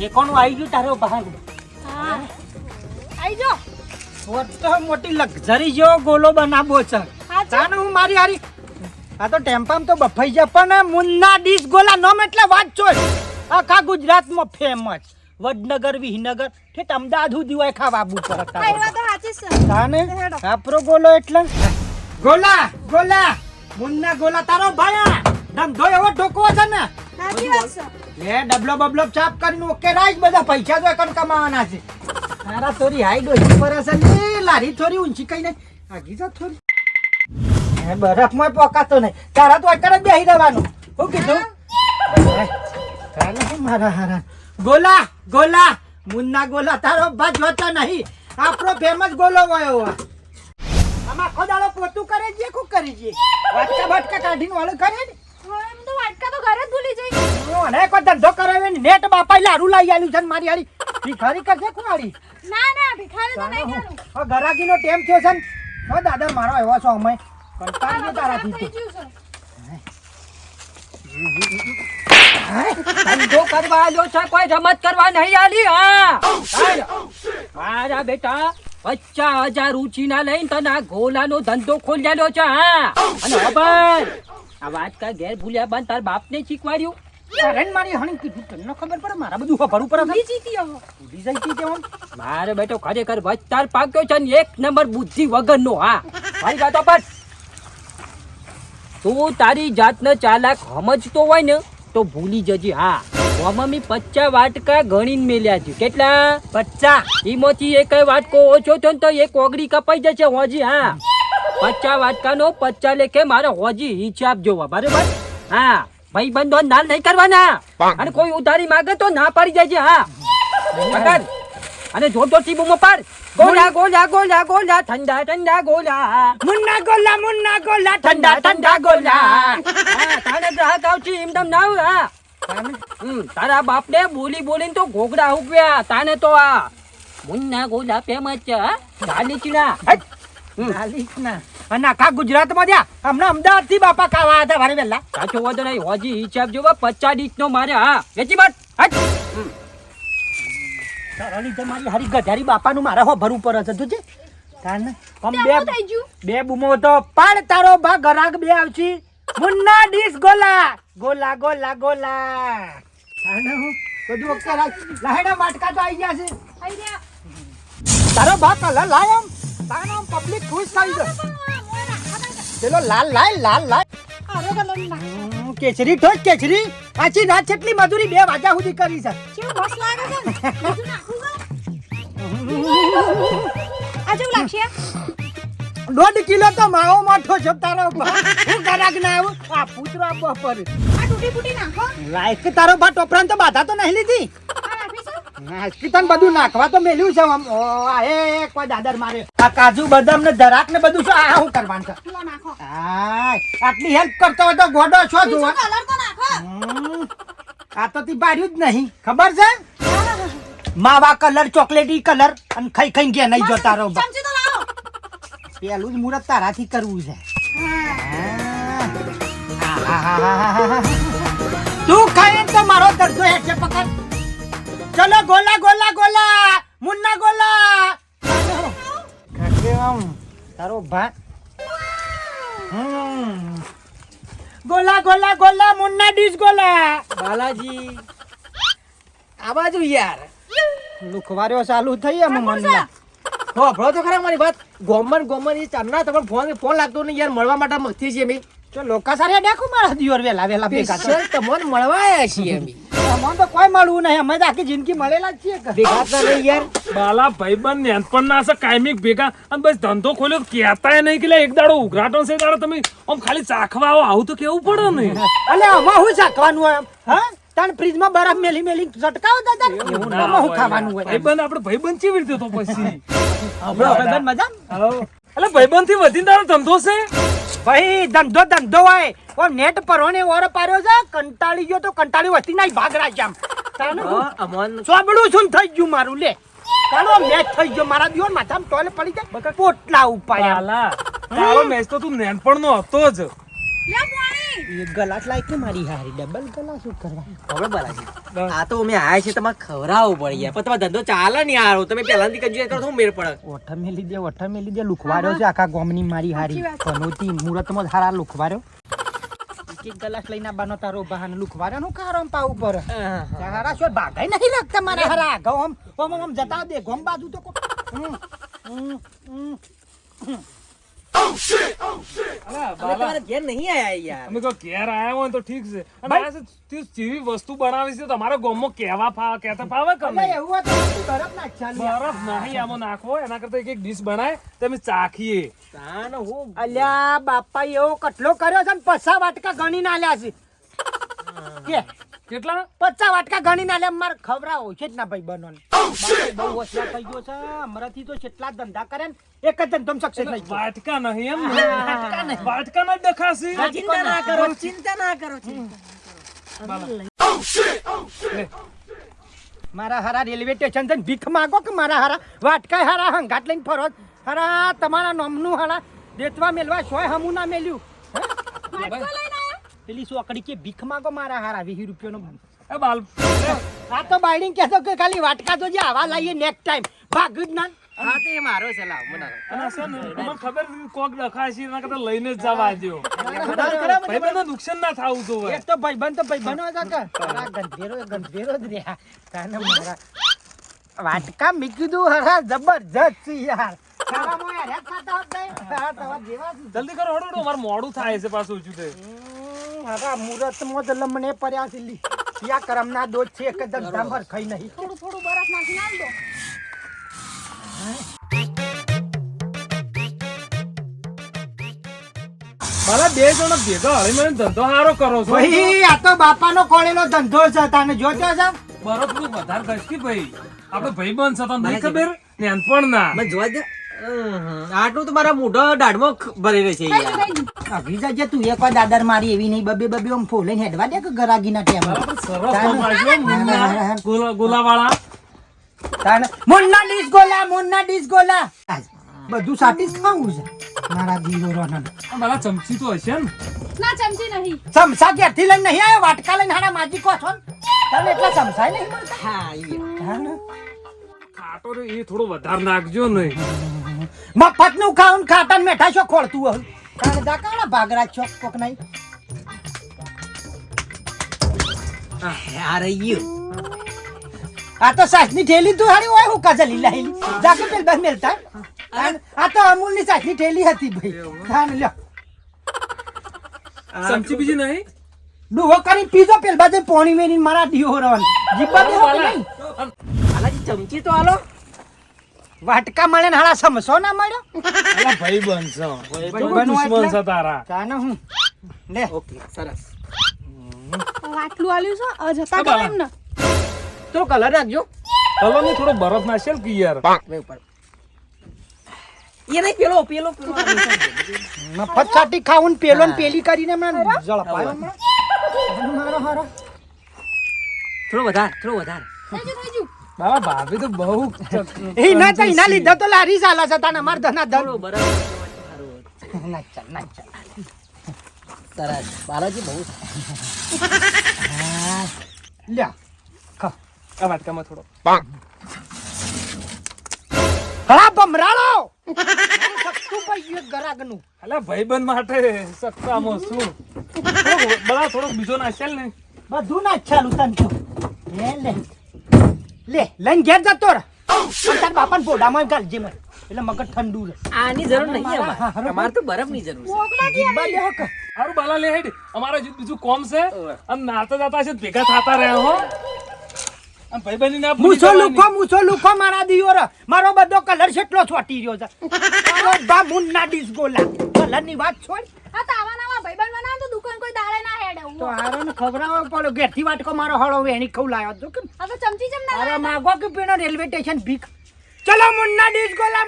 ઠેકોનું આવી ગયું તારો ભાગ. હા આઈ જો મોટો મોટી લક્ઝરી જેવો ગોલો બનાવવો છે. તાને હું મારી હારી આ તો ટેમ્પામ તો બફાઈ જાય પણ મુન્ના ડીશ ગોલા નોમ એટલે વાત છો આખા ગુજરાતમાં ફેમસ. વડનગર વિહનગર ઠેઠ અમદાવાદ સુધી હોય ખાવા આબુ પર તાને આપરો ગોલો એટલે ગોલા ગોલા મુન્ના ગોલા તારો ભાયા ધંધો એવો ઢોકવો છે ને. લે ડબલો બબલો ચાપ કરીને ઓકે રાખ બધા પૈસા તો એકન કમાવાના છે. તારા થોડી હાઈટ ઓછી પર છે ને લારી થોડી ઊંચી કઈ નહીં આગી જા થોડી. એ બરફમાં પોકાતો નહીં તારા તો એકડ બેહી રહેવાનું. હું કીધું કાલે મારા હારા ગોલા ગોલા મુન્ના ગોલા તારો ભા જોતો નહીં આપણો ફેમસ ગોલો ગયો આમાં ખોદાળો પોતું કરે છે કુ કરી છે વાટકા વાટકા કાઢીને વાળો કરે ને. એમ તો વાટકા તો ઘરે જ ભૂલી જઈ. ઓને કોઈ ધંધો કરાવે ને નેટ બાપા લારું લઈ આલ્યું છે મારી હારી ભિખારી કરશે કુવાડી. ના ભિખારી તો નહીં કરું. ઓ ગરાગીનો ટેમ થયો છે ને ઓ દાદા મારો એવો છો અમે કંટાળી તારાથી તો ધંધો કરવા આલ્યો છે કોઈ રમત કરવા નહીં આલી. હા મારા બેટા 50,000 ઉછીના લઈને તને આ ગોલાનો ધંધો ખોલ્યાલો છે. હા અને ખબર આ વાત કા ઘેર ભૂલ્યા બંધ તાર બાપને શીખવાડ્યું. અરે મારી હણી કીધું તને ખબર પડે મારા બધું ખબર ઉપર જીતી ગયો. મારે બેટો ખરેખર વસ્તાર પાક્યો છે ને એક નંબર બુદ્ધિ વગરનો. હા મારી વાતો પર તું તારી જાતને ચાલાક સમજતો હોય ને તો ભૂલી જજે. હા મમ્મી 50 વાટકા ગણીને મેલ્યા છે. કેટલા? 50. એમાંથી એક વાટકો ઓછો થયો ને તો એક ઓગળી કપાઈ જશે હોજી. હા 50 વાટકાનો 50 લેખે મારે હોજી હિસાબ જોવા બરાબર. હા ભાઈ બંધો નાલ નહીં કરવાના અને કોઈ ઉધારી માંગે તો ના પાડી જાય છે. હા પકડ અને જોર જોરથી બૂમો પાડ. ગોલા ગોલા ગોલા ગોલા ઠંડા ઠંડા ગોલા મુન્ના ગોલા ઠંડા ઠંડા ગોલા. હા તારે ગ્રાહક આવશે એમ તમ ના. હા તારા બાપને બોલી બોલીને તો ઘોઘડા ઉગવ્યા. તાને તો આ મુન્ના ગોલા ફેમસ છે. ગાલીચના ગાલીચના અને આખા ગુજરાતમાં જ્યાં હમણાં અમદાવાદ થી બાપા ખાવા હતા મારે પહેલા. સાચો વાંધો નહીં હોજી હિસાબ જોવા 50 ડીશનો મારે. હા વેચી માર. તારાની તમારી હારી ગધારી બાપાનું મારા હો ભરવું પર છે તું છે તાને બે બૂમો તો પાડ તારો ભા ગરાગ બે આવછી મુન્ના ડીશ ગોલા ગોલા ગોલા ગોલા તાને હું બધું ઓકે રાખ લાહેડા વાટકા તો આવી ગયા છે. આઈ રહ્યા. તારો ભા કલર લાયો તાનો પબ્લિક ખુશ થઈ ગયો. ચલો લાલ લાલ લાલ લાલ આરો કલર નાખ. કેસરી ઠોક કેસરી આછી રાત કેટલી મજૂરી 2 વાગ્યા સુધી કરી છે. કેવું મસ્ત લાગે છે. બધું નાખું આ જેવું લાગશે. 1.5 કિલો તો માવો મોટો છે તારો હું ગરાગ ના આવું આ પૂતરો આપવા પર આ તૂટી ફૂટી નાખો. લાઈક તારો ભા ટોપરાન તો બાધા તો નહીં લીધી. આ નાખીશું. નાસ્કીતન બધું નાખવા તો મેલ્યું છે આમ આ એક કોઈ દાદર મારે આ કાજુ બદામ ને દરાક ને બધું શું આ હું કરવાનું છે. લો નાખો. હા આટલી હેલ્પ કરતો હોય તો ગોડો છો જોવા. કલર તો નાખો. આ તો તી પાડ્યું જ નહીં ખબર છે. માવા કલર ચોકલેટી કલર અને ખાઈ ખાઈ ગયા નહીં જો તારો ભા. ચમચી તો લાવો. પેલું જ મુરત તારાથી કરવું છે. તું ખાય તો મારો દર્દો હેઠે પકડ. ચલો ગોલા ગોલા ગોલા મુન્ના ગોલા તારો ભા ગોલા ગોલા ગોલા મુન્ના ડીશ ગોલા. બાલાજી આ બાજુ યાર લુખવાર્યો ચાલુ થઈ એમ મનલા. હો ભળો તો ખરા મારી વાત ગોમન એ ચાંદના તમને ફોન લાગતો નહીં યાર મળવા માટે મસ્તી છે અમે તો લોકા સારે દેખું મારા દિયોર વેલા વેલા ભેગા તમને મળવા આવ્યા છીએ અમે. અમને તો કોઈ મળવું નહીં અમે તો આખી જિંદગી મળેલા જ છીએ ભેગા તો નહીં યાર. બાલા ભાઈબંધ નેનપણ ના હશે કાયમિક ભેગા અને બસ ધંધો ખોલ્યો કહેતાય નહીં કે એક દાડો ઉઘરાટો છે દાડો તમે આમ ખાલી ચાખવા આવો આવું તો કેવું પડે ને. અલે આમાં હું ચાખવાનું હોય હા તાણ ફ્રીજ માં બરફ મેલી મેલી ચટકાવો દાદા આમાં હું ખાવાનું હોય. ભાઈબંધ આપણે ભાઈબંધ કેવી રીતે તો પછી ભાઈબંધ મજા એટલે ભાઈબંધ થી વધીને તારો ધંધો છે ભાઈ ધંધો ધંધો હોય ઓ નેટ પરવાને ઓર પાર્યો છે કંટાળી ગયો તો કંટાળી વસ્તી ના ભાગ રાખ્યા આમ સોબડું શું થઈ ગયું મારું લે કાલો મેચ થઈ ગયો મારા દિયોર માથામાં ટોલે પડી જાય પોટલા ઉપાડ્યા. તારો મેચ તો તું નેનપણ નો હતો જ. લે પાણી. નહીં. એક ગલાસ લાય કે મારી હારી ડબલ ગલાસ શું કરવા હવે બરાબર. આ તો અમે આયા છે તમારે ખવડાવવું પડી યાર. પણ તમારો ધંધો ચાલે ને યાર. તમે પહેલાથી કજુ તો શું મેળ પડે? ઓઠા મેલી દે લુખવાડ્યો છે આખા ગામની મારી હારી પનોતી મુહૂર્તમાં હારા લુખવાડ્યો એક ગલાસ લઈને આવવાનો તારો બહાને લુખવાડ્યો નું કારણ પાવું પર હારા શું ભાગાઈ નહીં રાખતા મારા હારા આગળ આમ જતા દે ગોમ બાજુ તો અમે તમારા ઘેર નહીં આયા યાર. અમે કોઈ ઘેર આયા હોય તો ઠીક છે અને આ છે તે જેવી વસ્તુ બનાવી છે તમારા ગામમાં કહેતા ફાવે કે નહીં? એવું હતું બરફ ના ચાલી બરફ નહીં આમાં નાખવો એના કરતા એક ડીશ બનાય તમે ચાખીએ. તાન હું અલ્યા બાપા એવો કટલો કર્યો છે ને 50 વાટકા ગણી ના આલ્યા છે કે કેટલા 50 વાટકા ગણી ના આલ્યા મારે ખવરાવો છે જ ના ભાઈ બનોને બહુ હોશિયાર થઈ ગયો છે હમણાંથી તો કેટલા ધંધા કરે ને એક જ ધંધો સક્સેસ થઈ ગયો વાટકા નહીં એમ ને? વાટકા ના જ દેખાશે. ચિંતા ના કરો, ચિંતા ના કરો. મારા હારા રેલવે સ્ટેશન છે ભીખ માગો કે મારા હારા વાટકા હારા હંગાટ લઈને ફરો હારા તમારા નામનું હારા દેતવા મેલવા સોય હમું ના મેલ્યું વાટકો લઈને આયા? પેલી સોકડી કે ભીખ માગો મારા હારા 20 રૂપિયાનો એ બાલ આ તો બાયડિંગ કહેતો કે ખાલી વાટકા તો જે આવા લાવીએ નેક્સ્ટ ટાઈમ ભાગ જ ના હા તો એ મારો છે લાવ મને. અને છે ને તમને ખબર છે કોક ડખાય છે એના કરતા લઈને જ જવા દ્યો. ભાઈબંધને નુકસાન ના થાવું જોઈએ. એક તો ભાઈબંધ હતા કે આ ગંધેરો જ રહ્યા કાને મારા વાટકા મેં કીધું હારા જબરજસ્ત છે યાર ખાવામાં યાર ખાતા હોત નહીં હારા તવા જેવા છે જલ્દી કરો હડો મારે મોડું થાય છે પાછું હજુ તે. હારા મુહૂર્તમાં જ લમણે પડ્યા છે લી યા કરમના દોષ છે એક જ ધામર ખાઈ નહીં થોડું થોડું બરફ નાખીને આલ દો. મારા બે જણા ભેગા હળી મને ધંધો સારો કરો છો. ભાઈ આ તો બાપાનો કોળેલો ધંધો છે તાને જોતો છે બરફ નું વધારે ઘસકી ભાઈ આપણે ભાઈબંધ છે તને નહીં ખબર નાનપણ ના. મને જોવા દે. આટલું તો મારા મોઢો દાઢમાં ભરી રહે છે થઈ યાર. ગયું, થઈ ગયું. અભી જજે તું એક વાર દાદર મારી એવી નહીં બબે બબે આમ ફોલઈને હેડવા દે કે ગરાગીના ટેમ બરાબર સરસ બનાવજો મુન્ના ગોલાવાળા. તાને મુન્ના ડીશ ગોલા બધું સાટી જ ખાવું છે મારા દીવો રોનન આ મારા ચમચી તો હશે ને? ના ચમચી નહીં. સમસા ક્યાંથી લઈને નહીં આવ્યો વાટકા લઈને હારા માજી કો છો ને તને એટલા સમસાય નહીં મળતા હા ઈ. તાને ખાટો રે એ થોડો વધારે નાખજો નહીં. મફત નું ખાવું ને ખાટા ને મેઠા છો ખોળતું હોય તાને દાકાળા ભાગરા છો કોક નહીં આ રહી ગયું. આ તો સાસની થેલી તું હારી હોય હું કાજા લીલા હેલી જાકે પેલ બસ મેલતા આ તો અમૂલની સાસની થેલી હતી ભાઈ તાને લ્યો ચમચી બીજી નહીં? ડુહો કરી પીજો પેલ બાજુ પોણી મેની મારા દીવો રવાન જીબ્બા દે આલાજી ચમચી તો આલો. વાટકા મળે ને હારા સમસો ના મળ્યો અલા ભાઈબંધ છે. ભાઈબંધ દુશ્મન એટલે? છે તારા. તાને હું લે ઓકે સરસ. આટલું આલ્યું છે હવે જતા બાબા. કરો એમ ને. તો કલર રાખજો. કલર ની થોડો બરફ નાખેલ કે યાર. બે ઉપર. એ નહીં પેલો પેલો પેલો. મફત સાટી ખાવું ને પેલો ને પેલી કરીને મને ઝડપાયો હમણાં. મારો હારો થોડો વધાર થોડો વધાર. થઈ ગયું, થઈ ગયું. બાબા ભાભી તો બહુ એ ના તો એના લીધા તો લારી ચાલે છે તાને અમાર ધના ધન થોડો બરાબર સારું. ના ચાલ ના ચાલ સરસ. બાલાજી બહુ લ્યો ખા આ વાટકામાં થોડો. હળા ભમરાળો સખ્તું પઈ ગરાગનું અલા ભાઈબંધ માટે સત્તામાં શું થોડો બીજો નાખેલ ને. બધું ના ચાલુ તન તો લે લઈને ઘેર જતો રે પણ તાર બાપાને પોડામાં ગાલજે મને એટલે મગજ ઠંડુ રહે આની જરૂર નહીં હા, અમારે. હા, અમારે તો બરફની જરૂર છે. મોકલા કે જીબ્બા લે હક હારું બાલા લે હેડ અમારે હજુ બીજું કોમ છે અને નાતા જાતા છે ભેગા થતા રહ્યા હો. અને ભાઈબંધી ના ભૂલી મૂછો લુખો મારા દિયો રે મારો બધો કલર છેટલો છોટી રહ્યો છે મારો બા મુન્ના ડીશ ગોલા કલરની વાત છોડ આ તાવા નાવા ભાઈબંધ બનાવો તો દુકાન કોઈ દાડે ના હેડે હું. તો આરોને ખવડાવવો પડ્યો ઘેરથી વાટકો મારો હળો વેણી ખવલાયો તો કે આ તો ચમચી ચમ ના અરે માગો કે પેલો રેલવે સ્ટેશન ભીખ ચલો મુન્ના ડીશ ગોલા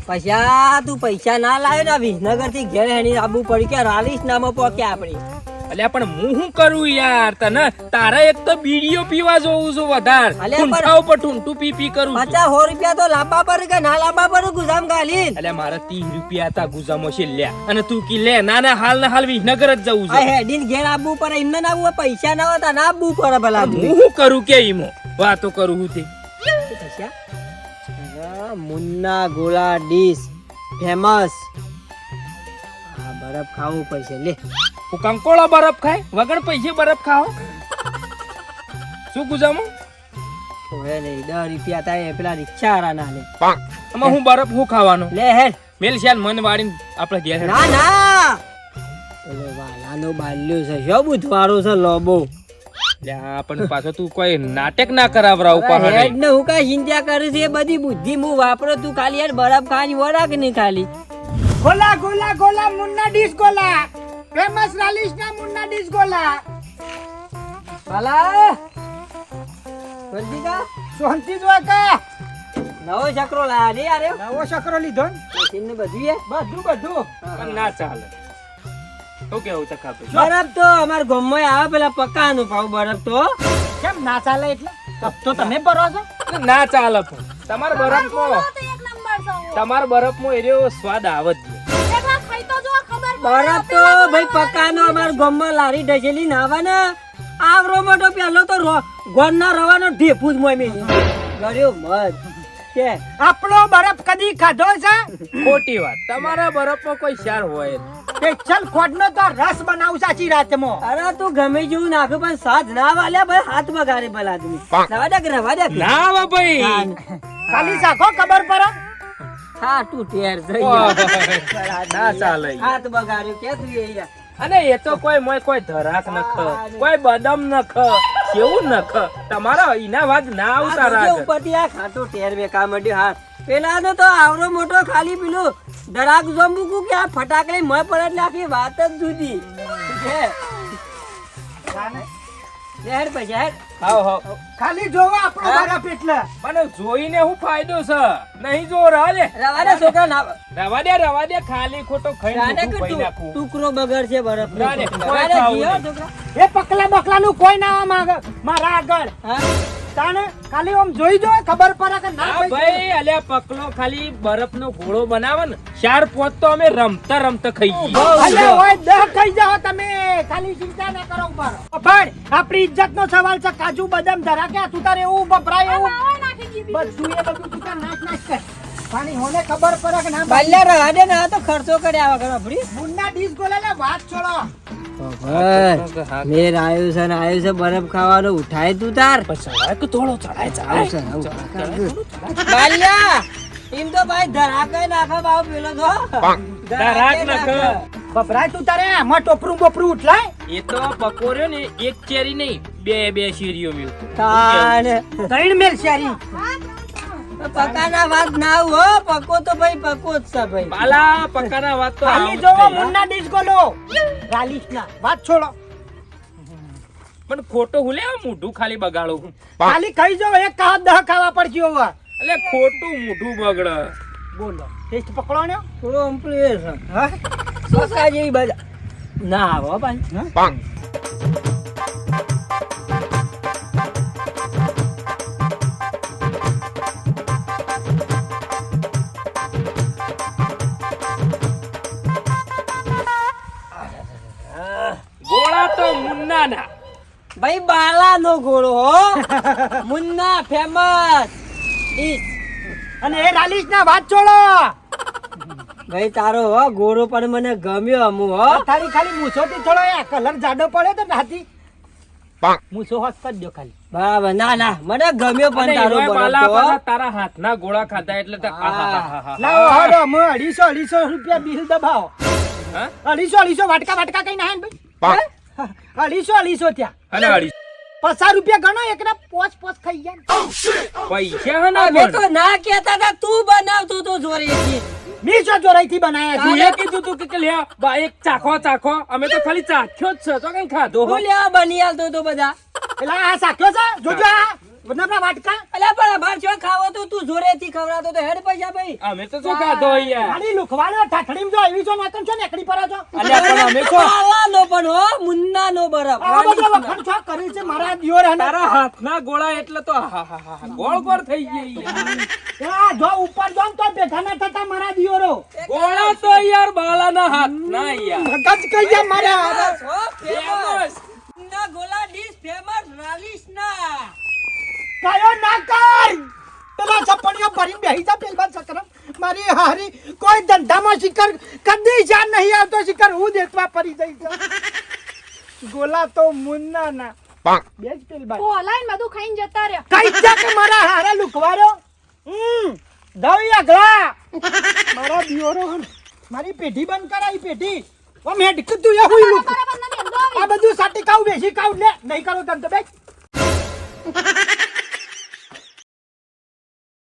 પૈસા તું પૈસા ના લાવ્યો ને વિસનગર થી ઘેર હેણી આબુ પડી કે રાલીસ નામાં પોકે આપણી અલ્યા પણ હું શું કરું યાર તને તારા એક તો બીડીઓ પીવા જોઉં છું વધારે અલ્યા પણ- ઠૂંઠા ઉપર ઠૂંઠું પી કરું છું. 50 રૂપિયા તો લાંબા પર કે ના લાંબા પર ગુજામ ગાલી અલ્યા મારા 30 રૂપિયા હતા ગુજામો છે લ્યા અને તું કી લે ના હાલ વિસનગર જ જવું આ છે હેડીન ઘેર આવવું પડે એમને ના આવવું પૈસા ના હોતા ના આવવું પડે ભલા હું શું કરું કે ઈમો વાતો કરું હું તે મુન્ના ગોલા ડીશ ફેમસ આ બરફ ખાવું પડશે લે હું કંકોળો બરફ ખાય વગર પૈસે બરફ ખાઓ શું ગુજામો ઓય નહીં 10 રૂપિયા થાય પેલા રિક્ષા વાળા ના લે આમાં હું બરફ હું ખાવાનો લે હેડ મેલ શાન મન વાળીને આપણે ઘેર હેડ. ના ના ઓલો વાલાનો બાલ્યો છે જો બુધવારો છે લોબો લ્યા પણ પાછો તું કોઈ નાટક ના કરાવરાવ પાછો હેડ ને હું કઈ ચિંતા કરું છું એ બધી બુદ્ધિ હું વાપરો તું ખાલી યાર બરફ ખાવાની વરાક નહીં ખાલી ગોલા ગોલા ગોલા મુન્ના ડીશ ગોલા ફેમસ રાલીસના મુન્ના ડીશ ગોલા ભલા વંદિકા શાંતિ જો કા નવો ચક્રો લાયા રે યાર નવો શકરો લીધો ને મશીન ને બધું એ બધું પણ ના ચાલે શું કેવું તો ખાતું બરફ તો અમાર ગામમાં આવે પેલા પક્કાનું ભાવ બરફ તો કેમ ના ચાલે એટલે તો તમે ભરો છો ના ચાલે પણ તમારા બરફમાં તો એક નંબર છે તમારા બરફમાં એનો સ્વાદ આવે જ નહીં. એકવાર ખાઈ તો જો ખબર પડે. બરફ તો ભાઈ પક્કાનો અમાર ગામમાં લારી ઢસેલી નાવા ને આવરો મોટો પેલો તો ગોળના રવાનો ઢેફું જ મોય મેલી ગળ્યો મત કે આપણો બરફ કદી ખાધો છે ખોટી વાત તમારા બરફમાં કોઈ શાર હોય નહીં. સ્પેશિયલ ખોડનો તો રસ બનાવું સાચી રાતમાં અરે તું ગમે જેવું નાખું પણ સાજ ના વાલ્યા ભાઈ હાથ બગાડે ભલા આદમી રવા દે ના આવે ભાઈ ખાલી સાખો ખબર પડે હા તું ટેર જઈ ના ચાલે હાથ બગાડ્યો કે તું એ યાર અને એ તો કોઈ ધરાક નખ કોઈ બદામ નખ કેવું નખ તમારા ઈના વાત ના આવતા રાગ ઉપરથી આ ખાટો ટેર બેકા માંડ્યો હાથ પેલા તો આવડો મોટો ખાલી પેલું ડરાક જંબુકું કે આ ફટાકડી મય પડે એટલે આખી વાત જ જુદી છે હેડ પછી હેડ હાવ ખાલી જોવો આપણો બરફ એટલે મને જોઈને હું ફાયદો છે નહીં જો રવા દે રવા દે છોકરા ના રવા દે ખાલી ખોટો ખાઈને રાને ઊભું કે ખાઈ નાખું. ટુકડો બગડ છે બરફ રાને, કોઈ ખાવું નહીં. એ પકલા બકલાનું કોઈ ના આવે મારા આગળ તાને ખાલી આમ જોઈ જો ખબર પડે કે ના હા ભાઈ અલ્યા પકલો ખાલી બરફનો ગોળો બનાવે ને ચાર પોત તો અમે રમતા ખાઈ ગઈએ અલે ઓય દહ ખાઈ જાઓ તમે ખાલી ચિંતા ના કરો ઉપર પણ આપણી ઇજ્જતનો સવાલ છે કાજુ બદામ ધરા કે તું તારે એવું વપરાય એવું માવા નાખી દીધી. બધું એ બધું તું તાર નાચ કર પાણી હોને ખબર પડે કે ના બાલ્યા રવા દે ને આ તો ખર્ચો કર્યા વગર આપડી મુન્ના ડીશ ગોલે વાત છોડો મેર આવ્યું છે ને આવ્યું છે બરફ ખાવાનો ઉઠાય તું તાર ચડાય કે થોડો ચડાય બાલ્યા એમ તો ભાઈ ધરાકે નાખો બાવ પેલો તો ધરાક નાખ. વપરાય તું તારે આમાં ટોપરું બોપરું ઉઠલાય એ તો પકોર્યો ને એક ચેરી નહીં બે શેરીઓ મિલતો તાણ ત્રણ મેલ શેરી પકાના વાત ના હો પકો તો ભાઈ પકો જ છે ભાઈ બાલા પકાના વાત તો ખાલી આવું જ જોવો થાય. મુન્ના ડીશ ગોલો રાલીસના વાત છોડો પણ ખોટો હું લેવા મોઢું ખાલી બગાડું ખાલી ખાઈ જાઓ એક કાહ દહ ખાવા પડશે હવે એટલે ખોટું મોઢું બગડે બોલો ટેસ્ટ પકડો ને થોડો અમ્પ્લેસ હા પકા જેવી બાજા ના આવો ભાઈ ગોળા તો મુન્ના ના ભાઈ બાલા નો ઘોડો હો મુન્ના ફેમસ અને એ રાલીસના વાત છોડો ભાઈ તારો હો ઘોડો પણ મને ગમ્યો અમુ હો ખાલી ખાલી મૂછોથી થોડો એ કલર જાડો પડે તો નાથી મૂછો હોત કરી દો ખાલી બરાબર ના ના મને ગમ્યો પણ અને તારો એમાંય બરફ બાલા તો પાછા તારા હાથના ગોળા ખાધા એટલે તો આહાહાહા. લાવો હડો અમે 250 રૂપિયા બિલ દબાવો હા? 250 વાટકા કઈ ના ભાઈ 250 ત્યાં અને અઢી 50 રૂપિયા ગણો એકના પોચ ખાઈ ગયા પૈસા હે ના અમે ગણ. તો ના કહેતા હતા તું બનાવતો તો જોરેથી મી જો જોરાઈથી બનાયા તું છે એ કીધું તું કે લે બા એક ચાખો અમે તો ખાલી ચાખ્યો જ છે તો કઈ ખાધો હો. હું લેવા બની આલતો તો બધા એટલે આ સાખ્યો છે જોજો આ વનપરા વાટકા અલ્યા પણ અમાર શું ખાવો તો તું જોરેથી ખવડાવતો તો હેડ પૈસા ભાઈ અમે તો શું ખાધો યાર ખાલી લુખવાડો ઠાઠડીમાં જો એવી જો નાતન છો ને એકડી પર છો અલ્યા પણ અમે તો આવાનો પણ હો મુન્નાનો બરફ આ બધો વખણ છો કરી છે મારા દિયોર હે તારા હાથના ગોળા એટલે તો ગોળ પર થઈ ગઈ આ જો ઉપર જો ને તો ભેગા ના થતા મારા દિયોરો ગોળા તો યાર બાલાના હાથના યાર મગજ કઈ ગયા મારા ફેમસ ના ગોલા ડીશ ફેમસ રાલીસના કયો ના કર પેલા સપણીઓ ભરીને બેહી જા પેલમાં સકરમ મારી હારી કોઈ ધંધામાં શિખર કદી જાન નહીં આવતો શિખર હું દેતવા પડી જઈ છે ગોલા તો મુન્ના ના બેજ પેલમાં ઓલાઈન બધું ખાઈને જતા રહ્યા કઈ જા કે મારા હારા લુકવારો દવિયા ગળા મારા દિયોરો મારી પેઢી બંધ કરાઈ પેઢી ઓ મે ઢકતું એ હુઈ લુક બરાબર નથી એમ દો આ બધું સાટી કાવ બેસી કાવ લે નહીં કરો તન તો બેસ